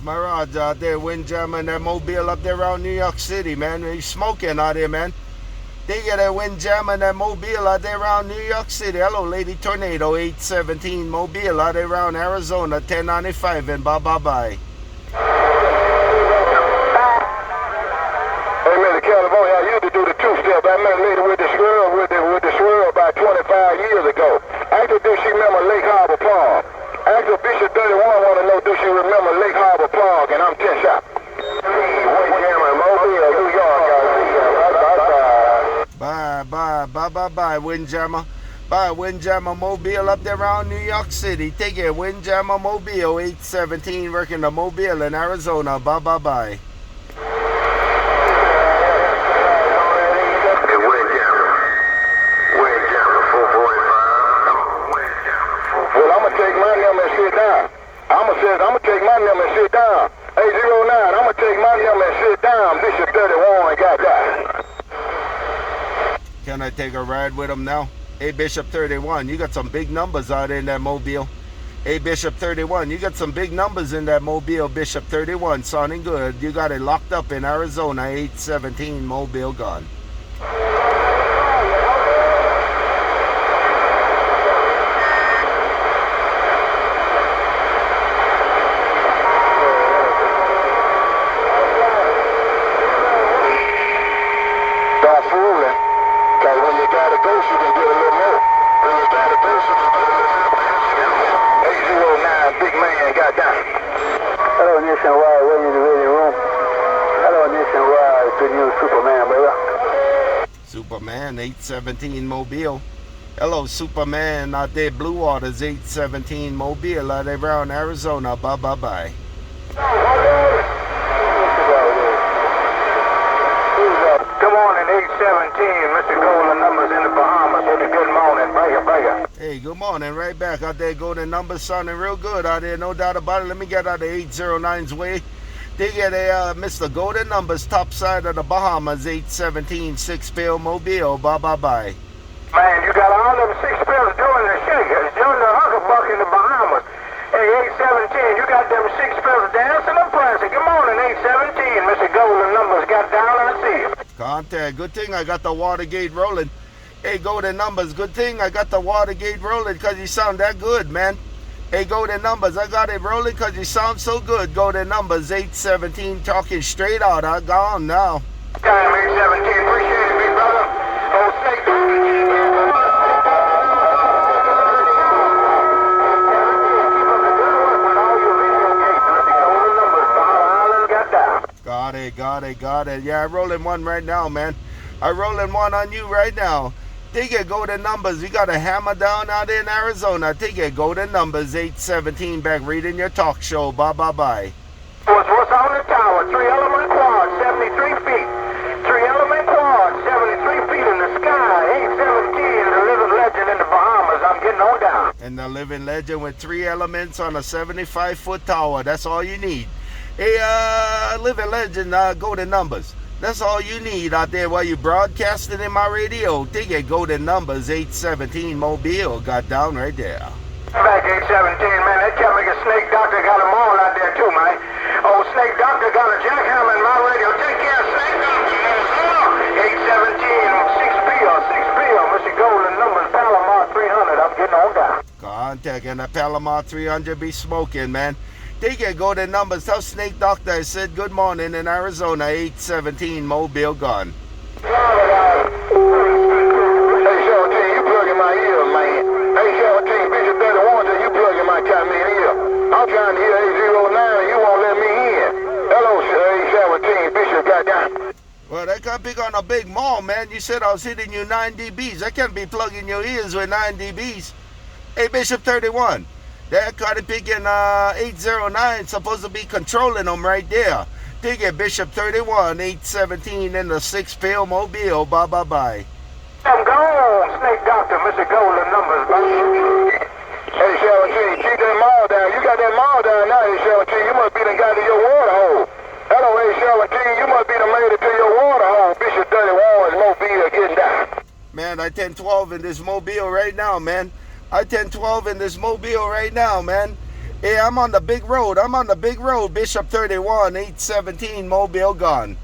Mirage out there, Windjammer and that Mobile up there around New York City, man. They smoking out there, man. They get that Windjammer and that Mobile out there around New York City. Hello, Lady Tornado, 817 Mobile out there around Arizona, 1095 and bye-bye-bye. Hey, Mr. California, I used to do the two-step. I met a lady with the swirl about 25 years ago. After this, she remember Lake Harbor Park. After Bishop 31 want to know, do she remember Lake Harbor Park? And I'm 10 shot. Windjammer, Mobile, New York. Bye, Windjammer. Bye, Windjammer Mobile up there around New York City. Take it, Windjammer Mobile, 817, working the Mobile in Arizona. Bye-bye-bye. I'm going to take my number and sit down. 809, I'm going to take my number and sit down. Bishop 31 got that. Can I take a ride with him now? Hey, Bishop 31, you got some big numbers out in that Mobile. Hey, Bishop 31, you got some big numbers in that Mobile, Bishop 31, sounding good. You got it locked up in Arizona, 817 Mobile gone. Superman, 817 Mobile. Hello, Superman out there, Blue Waters, 817 Mobile out there around Arizona. Bye-bye-bye. Good morning, 817. Mr. Golden Numbers in the Bahamas. Good morning. Bring it. Hey, good morning. Right back out there. Golden Numbers sounding real good out there. No doubt about it. Let me get out of 809's way. They get a Mr. Golden Numbers, top side of the Bahamas, 817 six-pill Mobile. Bye-bye-bye. Man, you got all them six pills doing the shakers, doing the huckabuck in the Bahamas. Hey, 817, you got them six pills dancing and prancing. Good morning, 817. Mr. Golden Numbers got down, I see you. Contact. Good thing I got the Watergate rolling. Hey, Golden Numbers, good thing I got the Watergate rolling because you sound that good, man. Hey, Golden Numbers, I got it rolling because you sound so good. Golden Numbers, 817, talking straight out. I gone now. Time 817, appreciate it, big brother. Oh, Snake. Got it. Yeah, I'm rolling one right now, man. I'm rolling one on you right now. Take it, Golden Numbers. We got a hammer down out in Arizona. Take it, Golden Numbers, 817, back reading your talk show. Bye-bye-bye. What's on the tower? 3-element quad, 73 feet. 3-element quad, 73 feet in the sky. 817, the living legend in the Bahamas. I'm getting on down. And the living legend with 3 elements on a 75-foot tower. That's all you need. Hey, living legend, Golden Numbers. That's all you need out there while you broadcasting in my radio. Take it, Golden Numbers, 817 Mobile. Got down right there. Back 817, man. That chemical Snake Doctor got them all out there too, man. Oh, Snake Doctor got a jackhammer in my radio. Take care, Snake Doctor, man. 817, 6P, Mr. Golden Numbers, Palomar 300. I'm getting on down. Contact and the Palomar 300 be smoking, man. Take it, Golden Numbers. Tell Snake Doctor I said good morning in Arizona, 817 Mobile gone. Hey, 17, you plugging my ear, man. Hey, 17, Bishop 31, you plugging my ear. I'm trying to hear 809 and you won't let me in. Hello, 17, Bishop got down. Well, that can't pick on a big mall, man. You said I was hitting you 9 dBs. I can't be plugging your ears with 9 dBs. Hey, Bishop 31. That got it picking 809, supposed to be controlling them right there. Take it, Bishop 31, 817 in the 6-pill Mobile. Bye-bye-bye. I'm gone, Snake Doctor, Mr. Golden Numbers, baby. Hey, 17, keep that mall down. You got that mall down now, hey, 17. You must be the guy to your water hole. Hello, hey, 17, you must be the lady to your water hole. Bishop 31 is Mobile getting down. Man, I 1012 in this Mobile right now, man. I 1012 in this Mobile right now, man. Hey, I'm on the big road. I'm on the big road. Bishop 31, 817, Mobile gone.